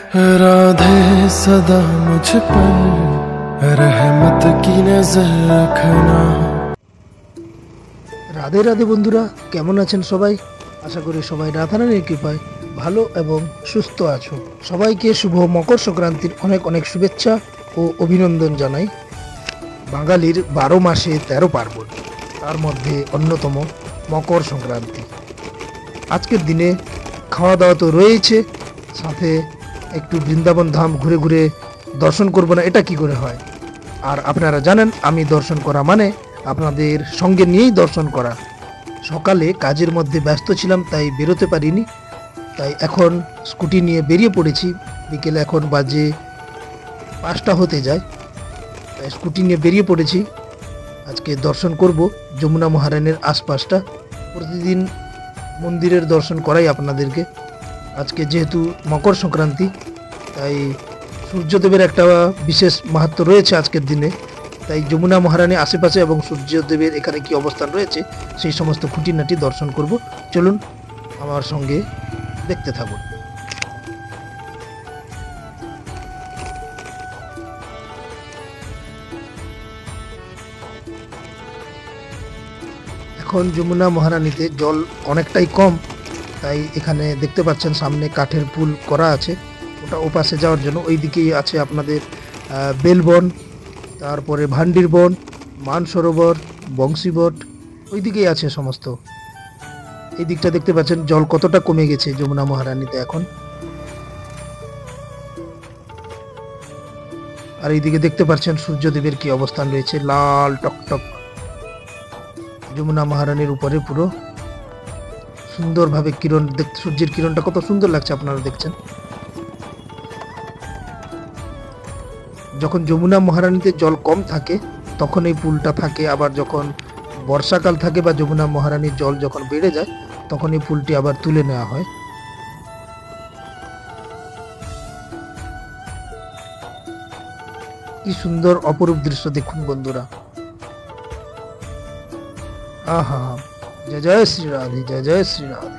राधे सदा मुझ पर रहमत की नजर रखना। রাধে রাধে বন্ধুরা, কেমন আছেন সবাই? আশা করি সবাই রাধারানীর কৃপায় ভালো এবং সুস্থ আছো। সবাইকে শুভ মকর সংক্রান্তির অনেক অনেক শুভেচ্ছা ও অভিনন্দন জানাই। বাঙালির 12 মাসে 13 পার্বণ, তার মধ্যে অন্যতম মকর সংক্রান্তি। আজকের দিনে খাওয়া দাওয়া তো রয়েছে, সাথে একটু বৃন্দাবন ধাম ঘুরে ঘুরে দর্শন করব না এটা কি করে হয়? আর আপনারা জানেন আমি দর্শন করা মানে আপনাদের সঙ্গে নিয়েই দর্শন করা। সকালে কাজের মধ্যে ব্যস্ত ছিলাম, তাই বেরোতে পারিনি। তাই এখন স্কুটি নিয়ে বেরিয়ে পড়েছি। বিকেলে এখন বাজে 5টা হতে যায়, তাই স্কুটি নিয়ে বেরিয়ে পড়েছি। আজকে দর্শন করব যমুনা মহারানীর আশপাশটা। প্রতিদিন মন্দিরের দর্শন করাই আপনাদেরকে। আজকে যেহেতু মকর সংক্রান্তি, তাই সূর্যদেবের একটা বিশেষ মাহাত্ম্য রয়েছে আজকের দিনে। তাই যমুনা মহারানী আশেপাশে এবং সূর্যদেবের এখানে কি অবস্থান রয়েছে সেই সমস্ত খুঁটিনাটি দর্শন করব। চলুন আমার সঙ্গে দেখতে থাকুন। এখন যমুনা মহারানীতে জল অনেকটাই কম, তাই এখানে দেখতে পাচ্ছেন সামনে কাঠের পুল করা আছে, ওটা ওপাশে যাওয়ার জন্য। ওই দিকেই আছে আপনাদের বেলবন, তারপরে ভান্ডির বন, মানসরোবর, বংশীবট, ওই দিকেই আছে সমস্ত। এই দিকটা দেখতে পাচ্ছেন জল কতটা কমে গেছে যমুনা মহারানীতে এখন। আর এইদিকে দেখতে পাচ্ছেন সূর্যদেবের কি অবস্থান রয়েছে, লাল টকটক যমুনা মহারানীর উপরে পুরো সুন্দরভাবে কিরণ দেখতে, সূর্যের কিরণটা কত সুন্দর লাগছে আপনারা দেখছেন। যখন যমুনা মহারানীতে জল কম থাকে তখন এই পুলটা থাকে, আবার যখন বর্ষাকাল থাকে বা যমুনা মহারানীর জল যখন বেড়ে যায় তখন এই পুলটি আবার তুলে নেওয়া হয়। কি সুন্দর অপরূপ দৃশ্য দেখুন বন্ধুরা। আহা, জয় জয় শ্রী রাধে, জয় জয় শ্রী রাধে।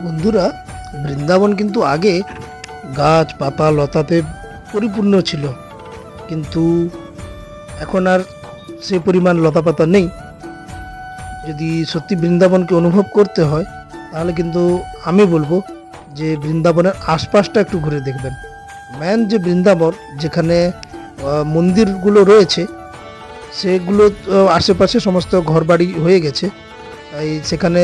বন্ধুরা, বৃন্দাবন কিন্তু আগে গাছ পাতা লতাতে পরিপূর্ণ ছিল, কিন্তু এখন আর সে পরিমাণ লতা পাতা নেই। যদি সত্যি বৃন্দাবনকে অনুভব করতে হয় তাহলে কিন্তু আমি বলবো যে বৃন্দাবনের আশপাশটা একটু ঘুরে দেখবেন। মেন যে বৃন্দাবন, যেখানে মন্দিরগুলো রয়েছে সেগুলো আশেপাশে সমস্ত ঘরবাড়ি হয়ে গেছে, তাই সেখানে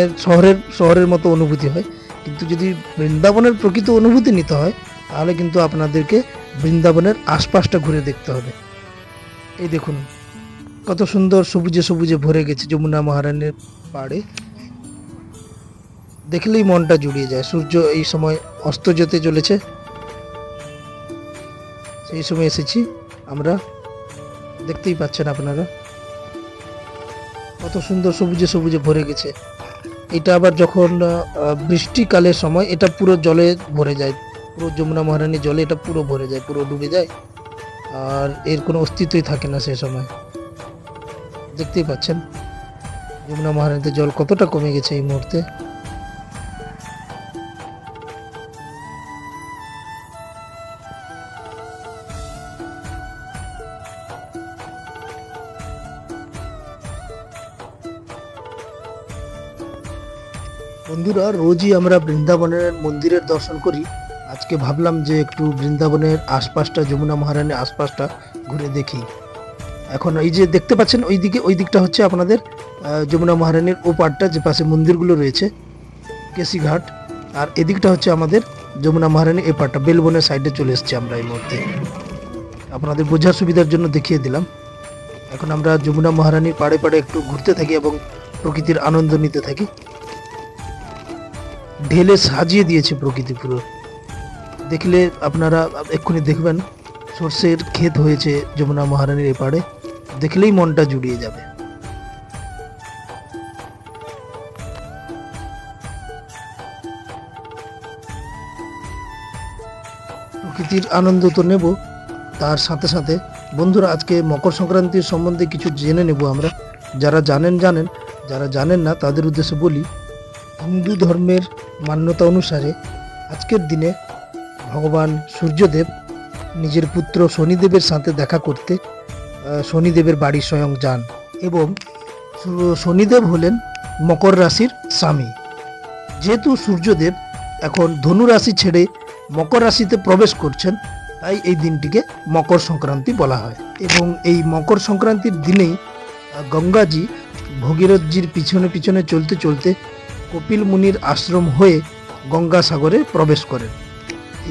শহরের মতো অনুভূতি হয়। কিন্তু যদি বৃন্দাবনের প্রকৃত অনুভূতি নিতে হয় তাহলে কিন্তু আপনাদেরকে বৃন্দাবনের আশপাশটা ঘুরে দেখতে হবে। এই দেখুন কত সুন্দর সবুজে সবুজে ভরে গেছে যমুনা মহারানীর পাড়ে, দেখলেই মনটা জুড়িয়ে যায়। সূর্য এই সময় অস্ত যেতে চলেছে, সেই সময় এসেছি আমরা, দেখতেই পাচ্ছেন আপনারা কত সুন্দর সবুজে সবুজে ভরে গেছে। এটা আবার যখন বৃষ্টিকালের সময় এটা পুরো জলে ভরে যায়, পুরো যমুনা মহারানীর জলে এটা পুরো ভরে যায়, পুরো ডুবে যায়, আর এর কোনো অস্তিত্বই থাকে না সে সময়। দেখতেই পাচ্ছেন যমুনা মহারানীতে জল কতটা কমে গেছে এই মুহূর্তে। বন্ধুরা, রোজই আমরা বৃন্দাবনের মন্দিরের দর্শন করি, আজকে আজকে ভাবলাম যে একটু বৃন্দাবনের আশপাশটা, যমুনা মহারানীর আশপাশটা ঘুরে দেখি। এখন এই যে দেখতে পাচ্ছেন ওই দিকটা হচ্ছে আপনাদের যমুনা মহারানীর ও পাড়টা, যে পাশে মন্দিরগুলো রয়েছে কেসিঘাট, আর এদিকটা হচ্ছে আমাদের যমুনা মহারানী এ পাড়টা। বেলবনের সাইডে চলে এসেছি আমরা এই মুহূর্তে, আপনাদের বোঝার সুবিধার জন্য দেখিয়ে দিলাম। এখন আমরা যমুনা মহারানীর পাড়ে পাড়ে একটু ঘুরতে থাকি এবং প্রকৃতির আনন্দ নিতে থাকি। ঢেলে সাজিয়ে দিয়েছে প্রকৃতি পুরো, দেখলে আপনারা এক্ষুনি দেখবেন সর্ষের ক্ষেত হয়েছে যমুনা মহারানীর এপারে, দেখলেই মনটা জুড়িয়ে যাবে। প্রকৃতির আনন্দ তো নেব, তার সাথে সাথে বন্ধুরা আজকে মকর সংক্রান্তির সম্বন্ধে কিছু জেনে নেব আমরা। যারা জানেন, যারা জানেন না তাদের উদ্দেশ্যে বলি। হিন্দু ধর্মের মান্যতা অনুসারে আজকের দিনে ভগবান সূর্যদেব নিজের পুত্র শনিদেবের সাথে দেখা করতে শনিদেবের বাড়ি স্বয়ং যান, এবং শনিদেব হলেন মকর রাশির স্বামী। যেহেতু সূর্যদেব এখন ধনু রাশি ছেড়ে মকর রাশিতে প্রবেশ করছেন, তাই এই দিনটিকে মকর সংক্রান্তি বলা হয়। এবং এই মকর সংক্রান্তির দিনেই গঙ্গাজি ভগীরথজির পিছনে পিছনে চলতে চলতে কপিল মুনির আশ্রম হয়ে গঙ্গাসাগরে প্রবেশ করেন।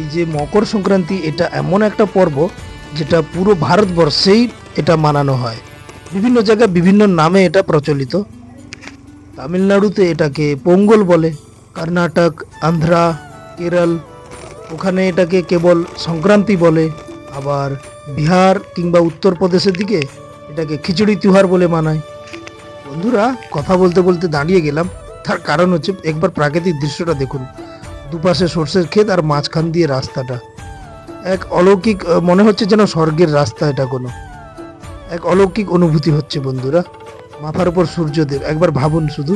এই যে মকর সংক্রান্তি, এটা এমন একটা পর্ব যেটা পুরো ভারতবর্ষেই এটা মানানো হয়। বিভিন্ন জায়গায় বিভিন্ন নামে এটা প্রচলিত। তামিলনাড়ুতে এটাকে পোঙ্গল বলে, কর্ণাটক, আন্ধ্রা, কেরল ওখানে এটাকে কেবল সংক্রান্তি বলে, আবার বিহার কিংবা উত্তরপ্রদেশের দিকে এটাকে খিচুড়ি তিহার বলে মানায়। বন্ধুরা কথা বলতে বলতে দাঁড়িয়ে গেলাম, তার কারণ হচ্ছে একবার প্রাকৃতিক দৃশ্যটা দেখুন। দুপাশে সর্ষের ক্ষেত আর মাঝখান দিয়ে রাস্তাটা, এক অলৌকিক, মনে হচ্ছে যেন স্বর্গের রাস্তা। এটা কোনো এক অলৌকিক অনুভূতি হচ্ছে বন্ধুরা। মাথার উপর সূর্যদেব, একবার ভাবুন শুধু।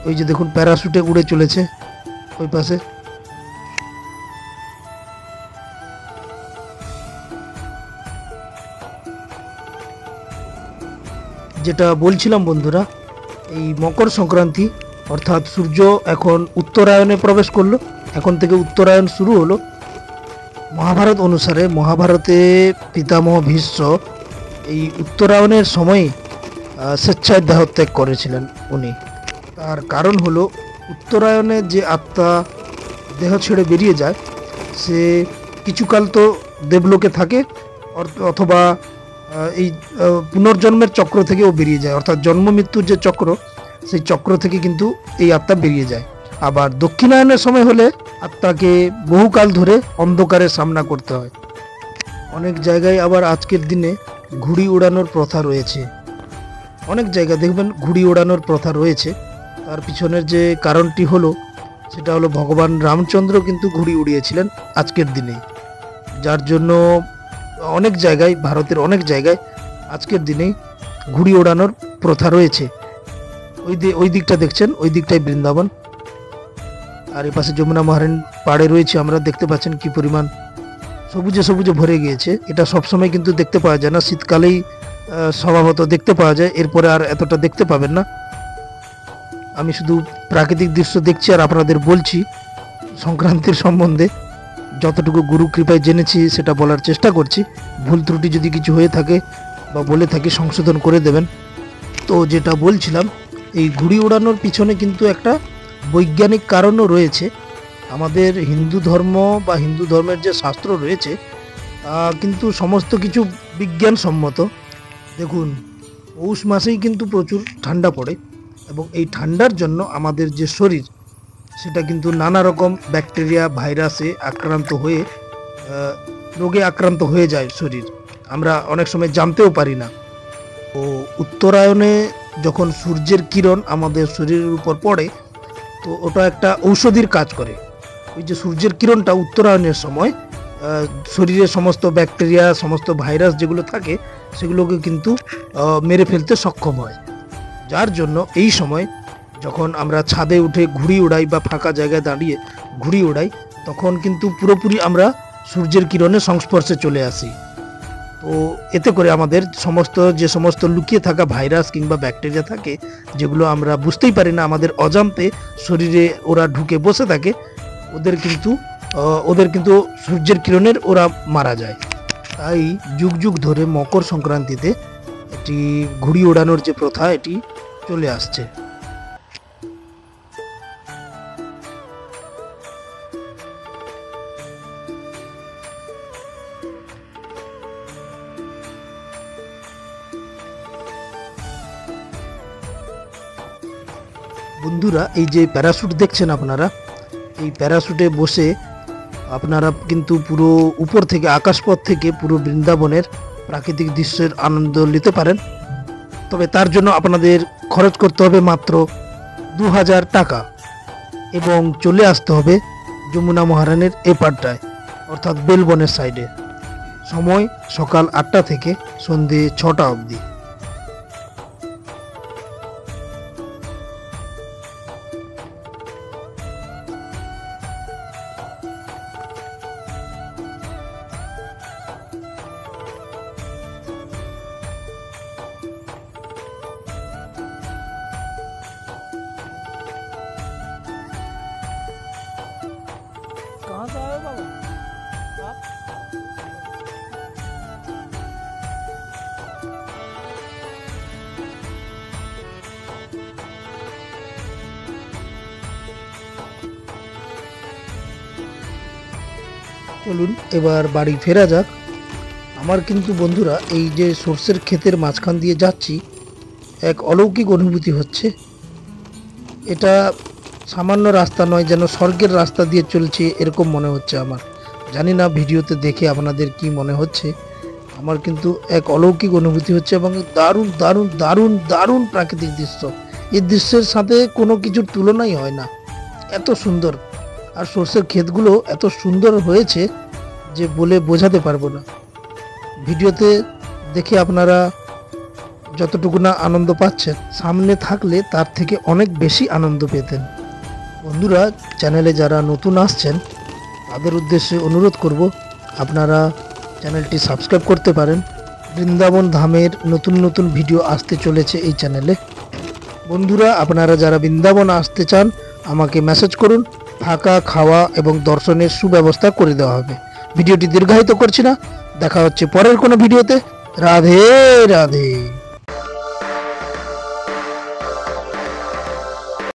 ওই যে দেখুন প্যারাশুটে উড়ে চলেছে ওই পাশে। যেটা বলছিলাম বন্ধুরা, এই মকর সংক্রান্তি অর্থাৎ সূর্য এখন উত্তরায়ণে প্রবেশ করলো, এখন থেকে উত্তরায়ণ শুরু হলো। মহাভারত অনুসারে, মহাভারতে পিতামহ ভীষ্ম এই উত্তরায়ণের সময় স্বেচ্ছায় দেহত্যাগ করেছিলেন উনি। তার কারণ হলো উত্তরায়ণে যে আত্মা দেহ ছেড়ে বেরিয়ে যায়, সে কিছুকাল তো দেবলোকে থাকে, অথবা এই পুনর্জন্মের চক্র থেকেও বেরিয়ে যায়, অর্থাৎ জন্ম মৃত্যুর যে চক্র, সেই চক্র থেকে কিন্তু এই আত্মা বেরিয়ে যায়। আবার দক্ষিণায়নের সময় হলে আত্মাকে বহুকাল ধরে অন্ধকারের সামনা করতে হয়। অনেক জায়গায় আবার আজকের দিনে ঘুড়ি ওড়ানোর প্রথা রয়েছে, অনেক জায়গায় দেখবেন ঘুড়ি ওড়ানোর প্রথা রয়েছে। তার পিছনের যে কারণটি হলো, সেটা হলো ভগবান রামচন্দ্র কিন্তু ঘুড়ি উড়িয়েছিলেন আজকের দিনে, যার জন্য অনেক জায়গায়, ভারতের অনেক জায়গায় আজকের দিনেই ঘুড়ি ওড়ানোর প্রথা রয়েছে। ওই দিকটা দেখছেন, ওই দিকটাই বৃন্দাবন, আর এই পাশে যমুনা মহারানী পাড়ে রয়েছে আমরা। দেখতে পাচ্ছেন কি পরিমাণ সবুজে সবুজে ভরে গিয়েছে। এটা সবসময় কিন্তু দেখতে পাওয়া যায় না, শীতকালেই স্বভাবত দেখতে পাওয়া যায়, এরপরে আর এতটা দেখতে পাবেন না। আমি শুধু প্রাকৃতিক দৃশ্য দেখছি আর আপনাদের বলছি সংক্রান্তির সম্বন্ধে। যতটুকু গুরু কৃপায় জেনেছি সেটা বলার চেষ্টা করছি। ভুল ত্রুটি যদি কিছু হয়ে থাকে বা বলে থাকি সংশোধন করে দেবেন। তো যেটা বলছিলাম, এই ঘুড়ি ওড়ানোর পিছনে কিন্তু একটা বৈজ্ঞানিক কারণও রয়েছে। আমাদের হিন্দু ধর্ম বা হিন্দু ধর্মের যে শাস্ত্র রয়েছে, কিন্তু সমস্ত কিছু বিজ্ঞানসম্মত। দেখুন পৌষ মাসেই কিন্তু প্রচুর ঠান্ডা পড়ে, এবং এই ঠান্ডার জন্য আমাদের যে শরীর, সেটা কিন্তু নানা রকম ব্যাকটেরিয়া, ভাইরাসে আক্রান্ত হয়ে রোগে আক্রান্ত হয়ে যায় শরীর। আমরা অনেক সময় জানতেও পারি না। ও উত্তরায়ণে যখন সূর্যের কিরণ আমাদের শরীরের উপর পড়ে, তো ওটা একটা ঔষধির কাজ করে। ওই যে সূর্যের কিরণটা উত্তরায়ণের সময় শরীরের সমস্ত ব্যাকটেরিয়া, সমস্ত ভাইরাস যেগুলো থাকে, সেগুলোকে কিন্তু মেরে ফেলতে সক্ষম হয়। যার জন্য এই সময় যখন আমরা ছাদে উঠে ঘুড়ি উড়াই বা ফাঁকা জায়গায় দাঁড়িয়ে ঘুড়ি উড়াই, তখন কিন্তু পুরোপুরি আমরা সূর্যের কিরণের সংস্পর্শে চলে আসি। তো এতে করে আমাদের যে সমস্ত লুকিয়ে থাকা ভাইরাস কিংবা ব্যাকটেরিয়া থাকে, যেগুলো আমরা বুঝতেই পারি না, আমাদের অজান্তে শরীরে ওরা ঢুকে বসে থাকে, ওদের কিন্তু সূর্যের কিরণের ওরা মারা যায়। তাই যুগ যুগ ধরে মকর সংক্রান্তিতে এটি ঘুড়ি ওড়ানোর যে প্রথা এটি চলে আসছে। বন্ধুরা, এই যে প্যারাশুট দেখছেন আপনারা, এই প্যারাশুটে বসে আপনারা কিন্তু পুরো উপর থেকে আকাশপথ থেকে পুরো বৃন্দাবনের প্রাকৃতিক দৃশ্যের আনন্দ নিতে পারেন। তবে তার জন্য আপনাদের খরচ করতে হবে মাত্র 2000 টাকা এবং চলে আসতে হবে যমুনা মহারানীর এপারটায়, অর্থাৎ বেলবনের সাইডে। সময় সকাল 8টা থেকে সন্ধে 6টা অবধি। कहाँ से आए हो बाबा? চলুন এবার বাড়ি ফেরা যাক। আমার কিন্তু বন্ধুরা এই যে সর্ষের ক্ষেতের মাঝখান দিয়ে যাচ্ছি, এক অলৌকিক অনুভূতি হচ্ছে। এটা সামান্য রাস্তা নয়, যেন স্বর্গের রাস্তা দিয়ে চলছে এরকম মনে হচ্ছে আমার। জানি না ভিডিওতে দেখে আপনাদের কি মনে হচ্ছে, আমার কিন্তু এক অলৌকিক অনুভূতি হচ্ছে এবং দারুণ দারুণ দারুণ দারুণ প্রাকৃতিক দৃশ্য। এই দৃশ্যের সাথে কোনো কিছুর তুলনাই হয় না, এত সুন্দর। আর সর্ষের ক্ষেতগুলো এত সুন্দর হয়েছে যে বলে বোঝাতে পারবো না। ভিডিওতে দেখে আপনারা যতটুকু না আনন্দ পাচ্ছেন, সামনে থাকলে তার থেকে অনেক বেশি আনন্দ পেতেন। বন্ধুরা, চ্যানেলে যারা নতুন আসছেন তাদের উদ্দেশ্যে অনুরোধ করব, আপনারা চ্যানেলটি সাবস্ক্রাইব করতে পারেন। বৃন্দাবন ধামের নতুন নতুন ভিডিও আসতে চলেছে এই চ্যানেলে। বন্ধুরা, আপনারা যারা বৃন্দাবন আসতে চান আমাকে মেসেজ করুন, থাকা খাওয়া এবং দর্শনের সুব্যবস্থা করে দেওয়া হবে। ভিডিওটি দীর্ঘায়িত করছি না, দেখা হচ্ছে পরের কোনো ভিডিওতে। রাধে রাধে।